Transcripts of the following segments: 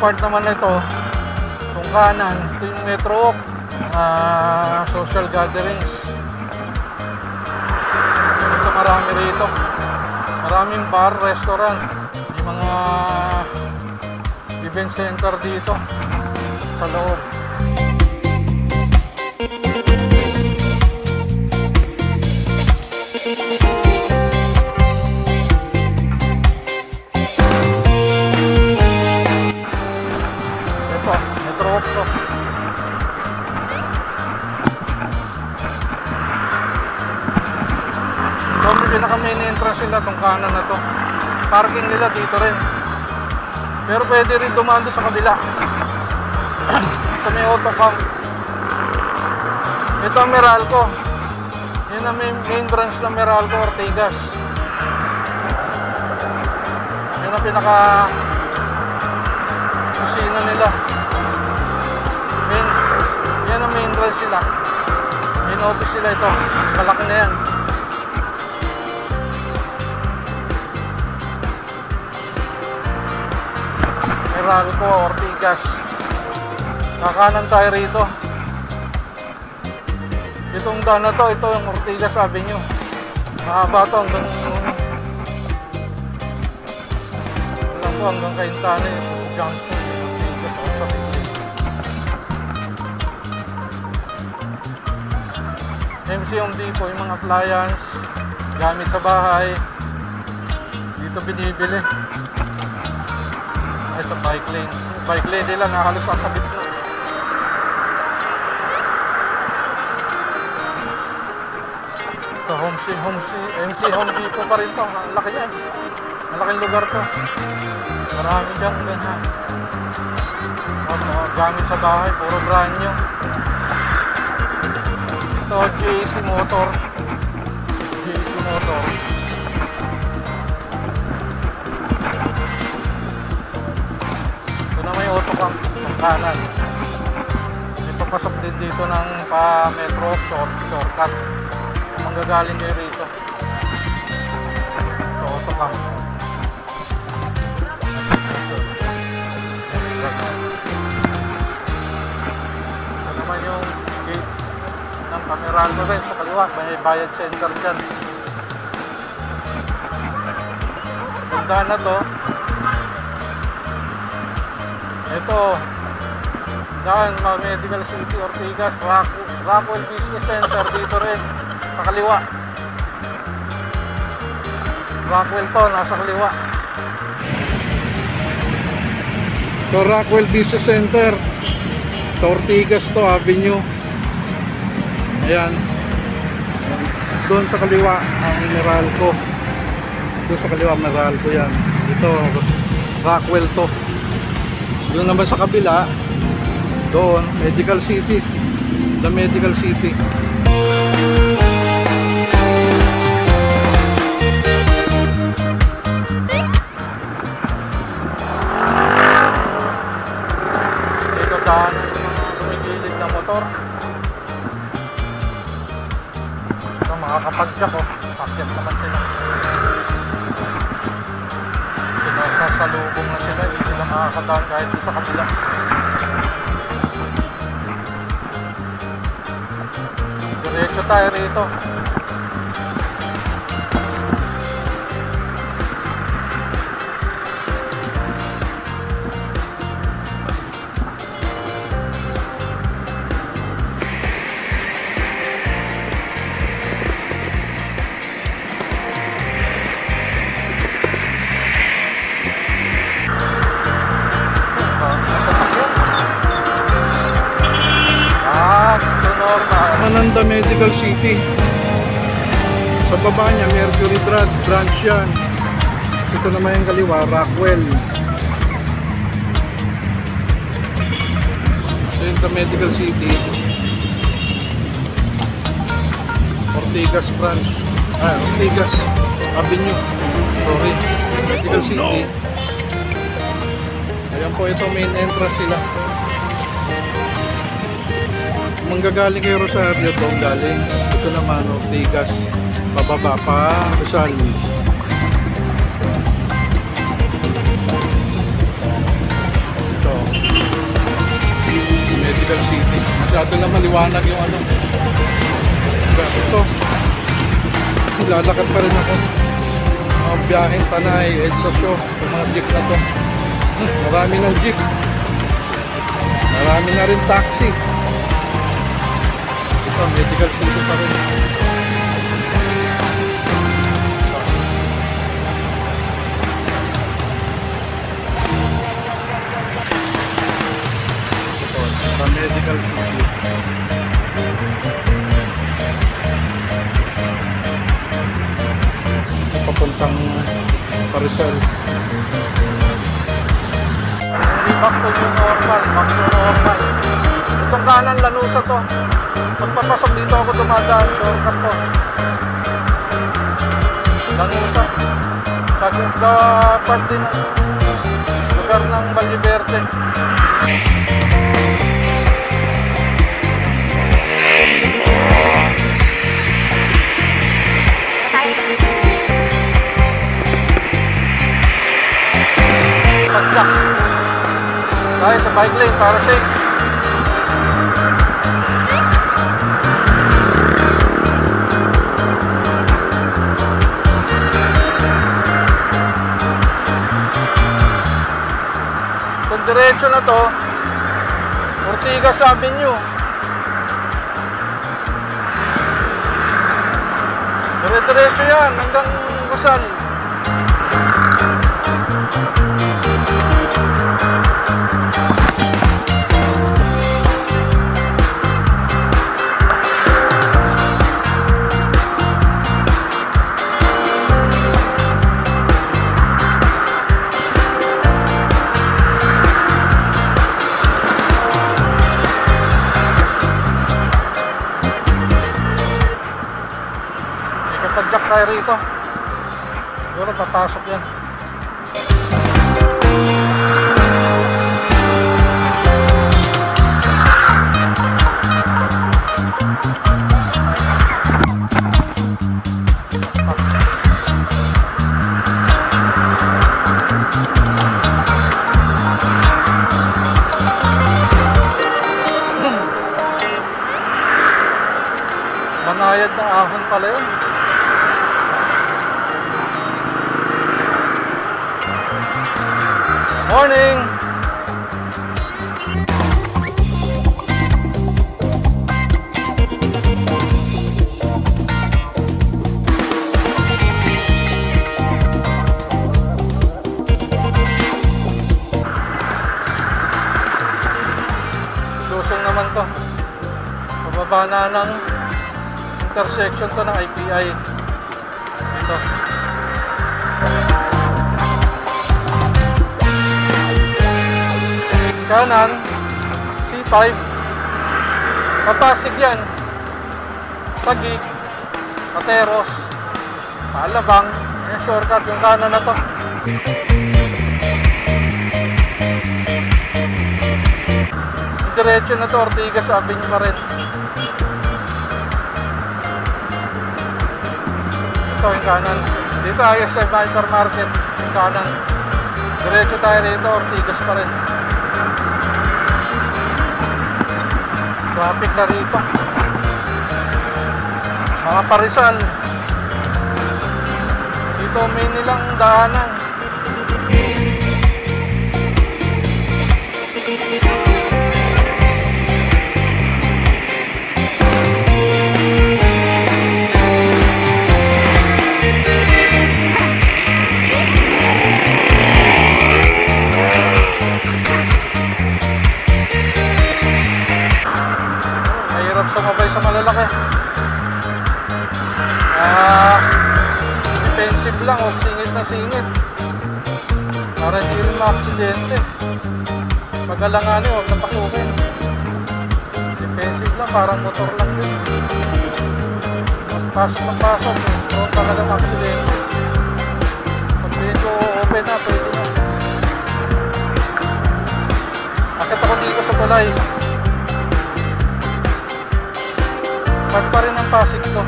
part naman ito, itong kanan, ito yung Metro Walk, social gatherings. Ito marami rito. Maraming bar, restaurant, may mga event center dito sa loob. So, pinaka main entrance nila itong kanan na to. Parking nila dito rin. Pero pwede rin dumaan doon sa kabila. Sa may autocamp. Ito ang Meralco. Yan ang main branch ng Meralco Ortigas. Yan ang pinaka kusina nila. Yan ang main branch nila. Main office nila ito. Malaki na yan. Meralco Ortigas. Kakanan tayo rito. Itong daan na to, ito yung Ortigas Avenue. Mahaba to hanggang Kaintana yung junction. Ortigas o sa Bigli. MC Home Depot, yung mga appliance, gamit sa bahay. Dito binibili. Ay, sa bike lane. Bike lane nila na halos kasabit na. Ito, MC Home Depot pa rin to. Ang laki yan. Malaking lugar to. Marami dyan ganyan. Gamit sa bahay, puro brand new. Ito, JC Motor. JC Motor. Ito na may autocamp sa kanan. May papasok din dito ng pa-metro shortcut. Manggagaling kayo rito. Ito, autocamp. Ito naman yung gate ng Meralco rin sa kaliwa. May bayad center dyan. Pundahan na to. Ito, daan Medical City Ortigas, Rockwell Business Center dito rin, sa kaliwa. Rockwell to, nasa kaliwa. So Rockwell Business Center, sa Ortigas to, Avenue. Ayan. Doon sa kaliwa, ang Meralco. Doon sa kaliwa, Meralco yan. Ito, Rockwell to. Doon naman sa kabila, doon, Medical City. The Medical City. Dito daan ng mga tumigilid na motor. Ito, makakapadyak ko. Pakyat naman sila. Sinasalubong na sila. Hindi sila makakadaan kahit sa kabila. Diretso tayo rito. Mananda Medical City. Sa baba niya, Mercury branch yan. Ito naman yung kaliwa, Rockwell. Ito yung sa Medical City. Ortigas branch. Ortigas Avenue. Sorry. Medical City. Ayan po, ito main entrance sila. Manggagaling kayo Rosario doon galing. Ito naman Ortigas, pababa pa Rizal. Ito Medical City. Masyado na maliwanag yung ano. Ito. Lalakad pa rin ako. Mga biyaheng Tanay, EDSA Show. Yung mga jeep na to. Marami ng jeep. Marami na rin taxi. Ito, Medical City pa rin. Ito, Medical City. Papuntang Parisel. Hindi back to yung normal. Back to normal. Itong kanan Lanusa to. Pagpapasok dito ako dumadaan. Shortcut to. Lanusa. Sa part din lugar ng Valverde. Pagsak tayo sa bike lane para safe. Kung diretso na to Ortigas Avenue, dire-diretso yan hanggang Rizal. Pag-jack tayo rito. Siguro papasok yan. Manayad na ahon pala yun. Morning! Lusong naman to. Pababa na ng intersection to ng IPI. Ito. Kanan, C5, Papasig yan, Taguig, Pateros, Palabang, yung shortcut yung kanan na to. Diretso na to, Ortigas Avenue pa rin. Ito yung kanan, dito ISM Hypermarket, yung kanan. Diretso tayo rito, Ortigas pa rin. Traffic na rito. Mga Parisal. Dito may nilang daanan. Sumabay sa malalaki. Defensive lang o singit na singit para hindi rin ma-aksidente. Pag-alanganin huwag na pasukin. Defensive lang, parang motor lang yun. Magpasok huwag talaga ma-aksidente. Pag medyo open na, pwede na. Akit ako dito sa tulay. Pag pa rin ang Pasig to.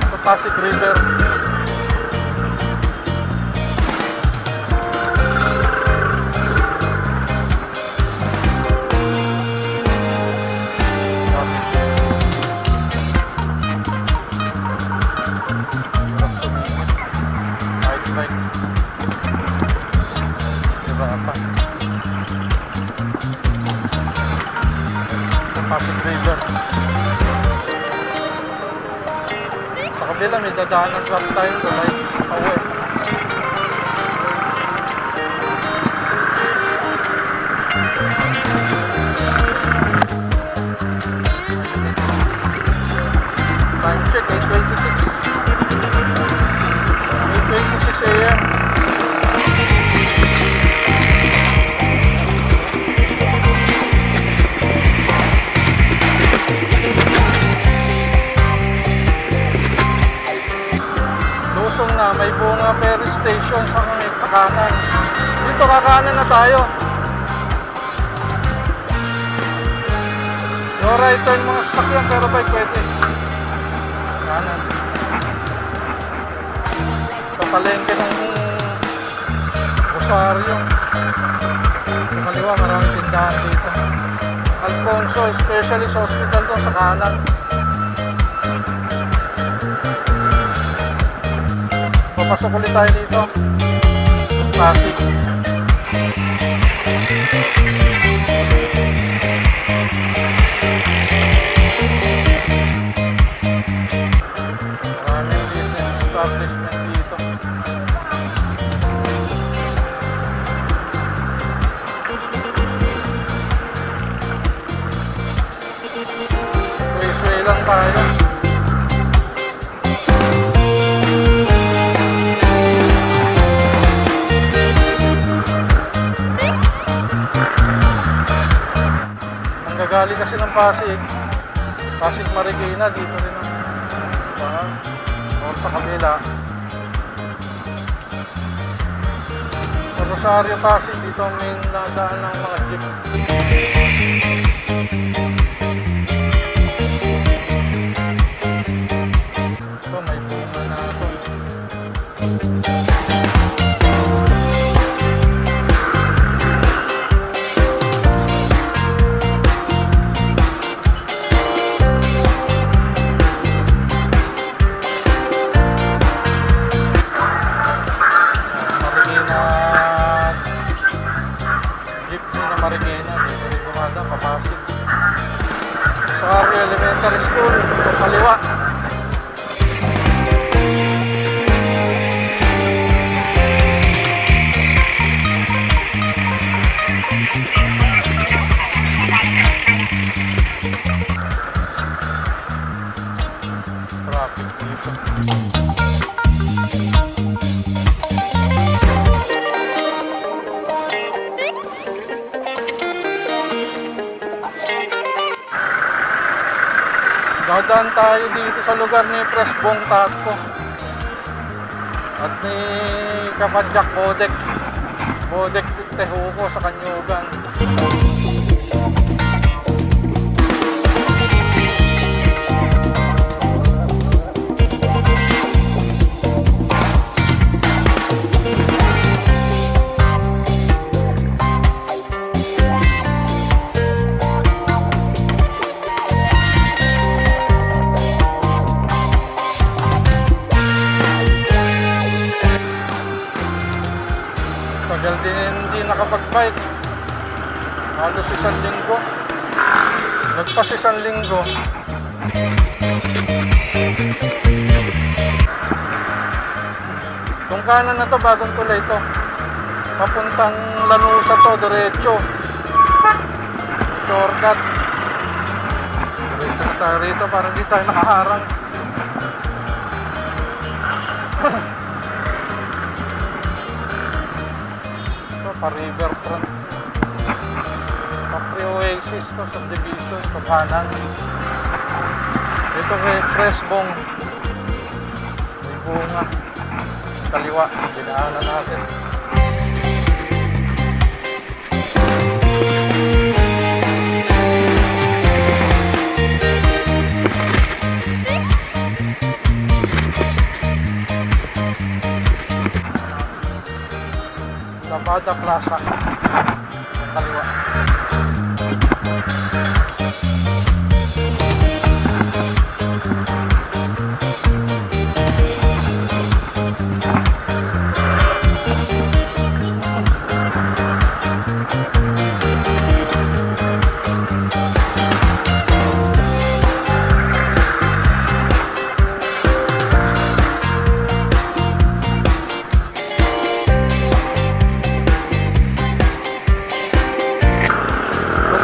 Sa Pasig River. kabila may dadaan ng truck tayo sabay pauwi. Time check 8:26 AM. Lusong na, may bunga ferry station sa kanan. Dito kakanan na tayo. No right turn mga sasakyan pero bike pwede. Kanan. Sa palengke ng Rosario. Sa kaliwa maraming tindahan dito. Alfonso Specialist Hospital doon sa kanan. Papasok ulit tayo dito. Pasig. Maraming business establishment dito. Sway-sway lang tayo. Galing kasi ng Pasig Marikina, dito rin ang or sa kabila. Sa Rosario Pasig, dito ang main nadaan ng mga jeep. So may bunga na ito. Marikina, dito rin gumada, papasok. Rosario Elementary School, sa kaliwa. Traffic dito. Dadaan tayo dito sa lugar ni Presbong Tasco at ni Kapadyak Bodek Tehuko sa Kanyugan. Tagal din hindi nakapag-bike. Halos 1 linggo. Nagpas 1 linggo. Itong kanan na to, bagong tulay to. Papuntang Lanusa to, diretso. Shortcut. Diretso na tayo rito para hindi tayo nakaharang. Pa-riverfront. Pa-pre-oasis to, subdivision, to kanan. Ito kay Presbong. May bunga. Kaliwa, dinaanan natin. Labada Plaza. Kaliwa.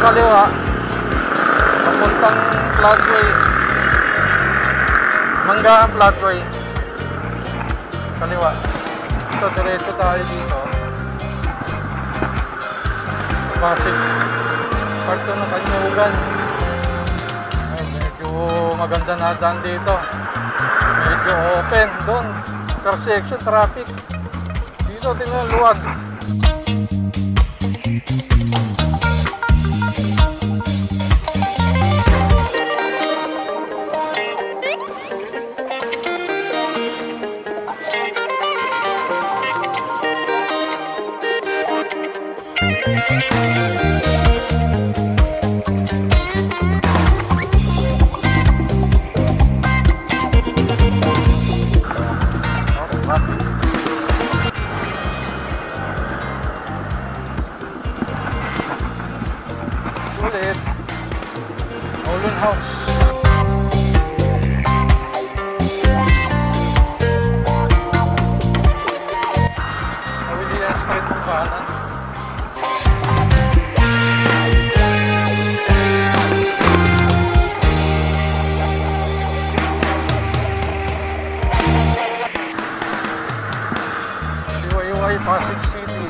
kaliwa, papuntang Floodway. Manggahan Floodway. Kaliwa. So, diretso tayo dito. Pasig. Part 2 ng Kanyugan. Ay, medyo maganda na daan dito. Medyo open doon. Intersection, traffic. Dito, tingnan luwag. Ulit. Olun House. William Street ng kanan. Liwayway, Pasig City.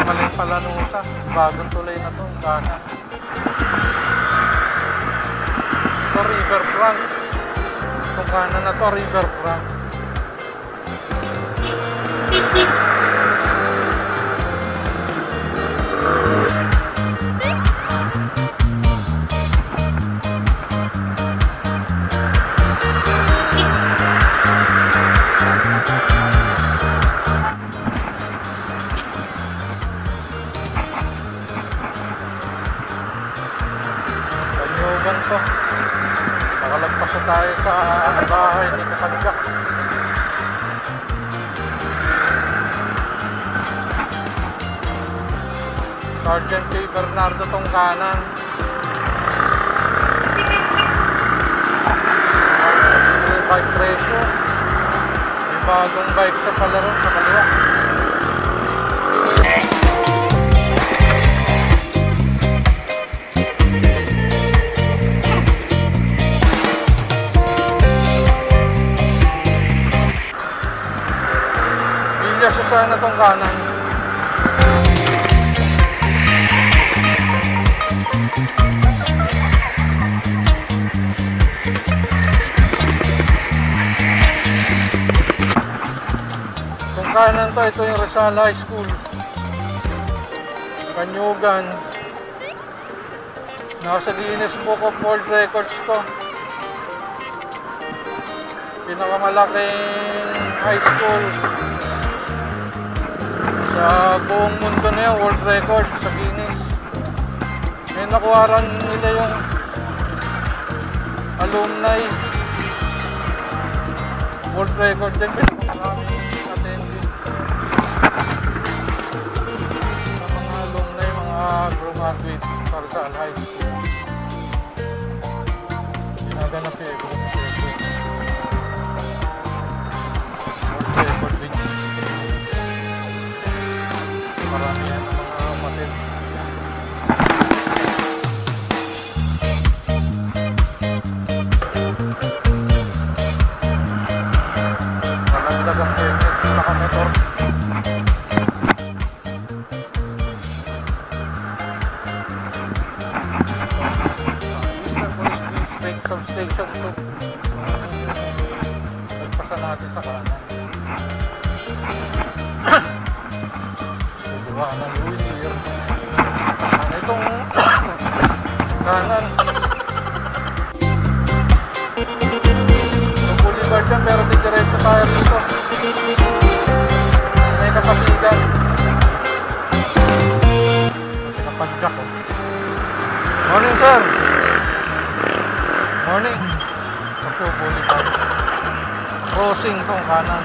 Maling Palanusa, bagong tulay na to, kanan. Ito riverfront. Itong kanan na to, riverfront. To. Nakalagpas na tayo sa bahay ni Katanggak. Sergeant J. Bernardo tong kanan. Bike ratio. May bagong bike sa palaro sa kaliwa. Sana tong kanan. Tong kanan to, ito yung Rizal High School. Kanyugan. Nasa Guinness Book of World Records to. Pinakamalaking high school sa buong mundo na yun, world record sa Guinness. May nakuharan nila yung alumni world record din. Maraming attendee sa mga alumni, mga graduate para sa high school. Ginaganap yung world record din. Marami yan ang mga matil. Malagdag ang helmet sa nakamotor. Eastern Police District Substation 2. Nagpasan natin sa kanan. Ng Louis. Itong kanan yung boulevard dyan, pero diretso tayo rito. May kapasigan. May kapadyak. Morning, sir. Morning. Pagpupuli tayo. Crossing tong kanan.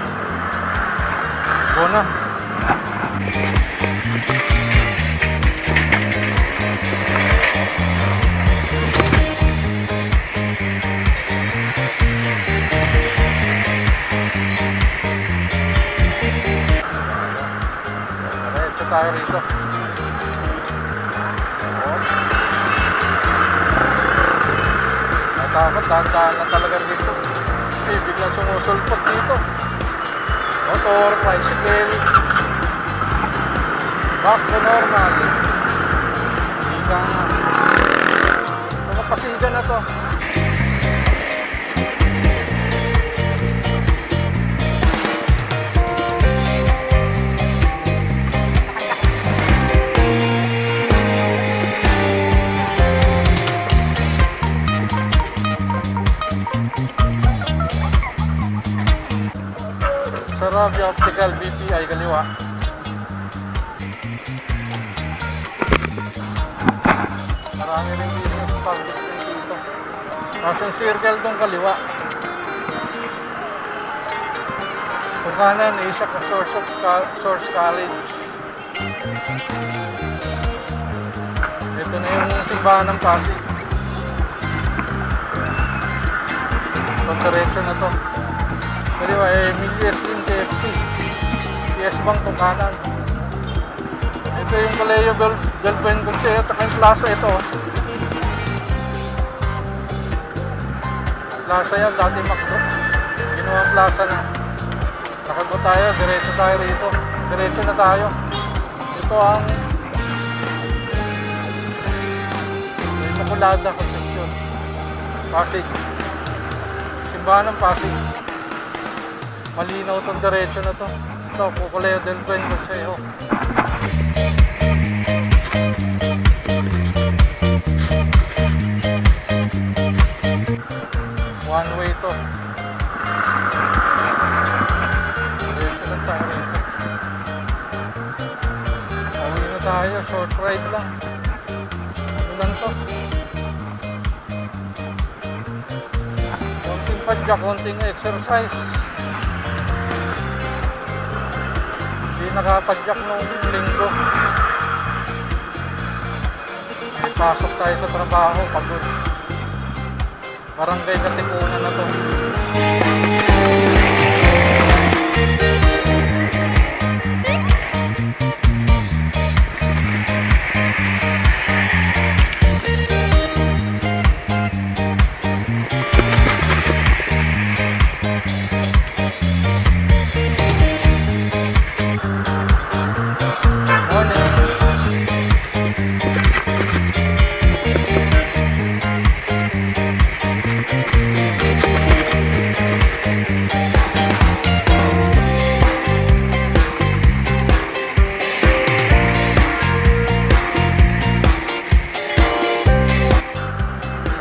Go na. Diretso tayo rito. Natakot, dahan-dahan na talaga rito. Biglang sumusulpot dito. Motor, tricycle. Back to normal. Higa nga. Mga pasiga na to. Sarabia Optical BPI kaliwa. Marami rin business public dito. Passion circle tong kaliwa. Kung kanan, Asia Source College. Ito na yung simbahan ng Pasig. Itong diretso na to. Kaliwa Emilia Slim KFC. PS Bank tong kanan. Ito yung Kaleo Galpen Conseo at yung plaza ito. Plaza yan, dati Macdo. Ginawa plaza na. Nakago tayo, diretso tayo rito. Diretso na tayo. Ito ang Imaculada Concepcion. Pasig. Simbahan ng Pasig. Malinaw itong diretso na to. Ito, Pukuleo del Buen Consejo. One way to. Diretso lang tayo rito. Pauwi na tayo, short ride lang. Ano lang to? Konting padyak, konting exercise. Nakapadyak nung linggo. May pasok tayo sa trabaho, pagod. Barangay Katipunan na to.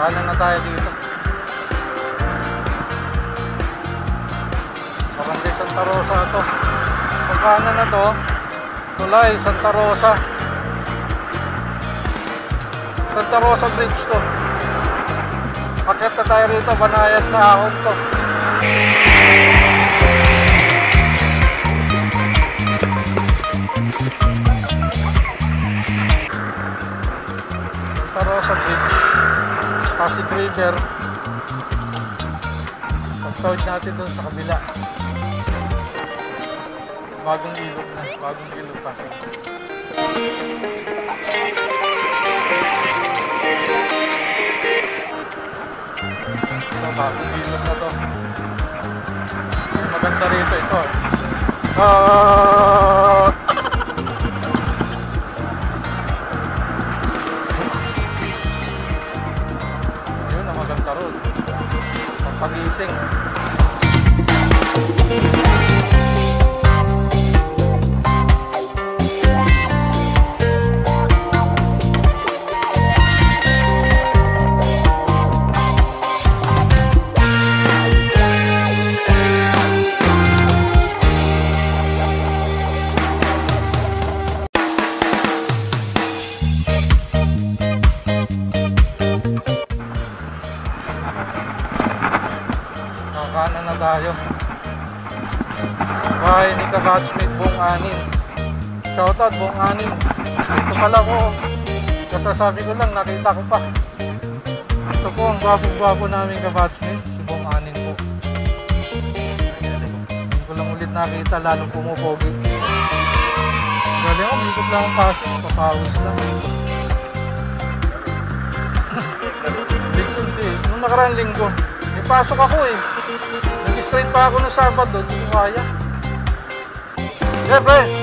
Kanan na tayo dito. Barangay Santa Rosa ito. Sa kanan na to, Tulay, Santa Rosa. Santa Rosa Bridge to. Paket na tayo rito, Banayad sa Ahon to. Santa Rosa Bridge. Pasig River. Pagtawid natin doon sa kabila. Bagong ilog na. Bagong ilog pa. Ito, bagong ilog na to. Maganda rito ito. Maganda ron. Pagpagising. tayo. Bahay ni kabatchmate Bong Anin. Shoutout Bong Anin. Ito pala ko. Kasasabi ko lang, nakita ko pa. Ito po ang gwapong-gwapo namin kabatchmate, si Bong Anin po. Hindi ko lang ulit nakita, lalong pumupogi. Galing ako, ikot lang ang pasok, papawis lang. Linggo din. Nung nakaraang linggo, may pasok ako eh. Nag-straight pa ako ng Sabado, hindi ko kaya. Yeah, pre!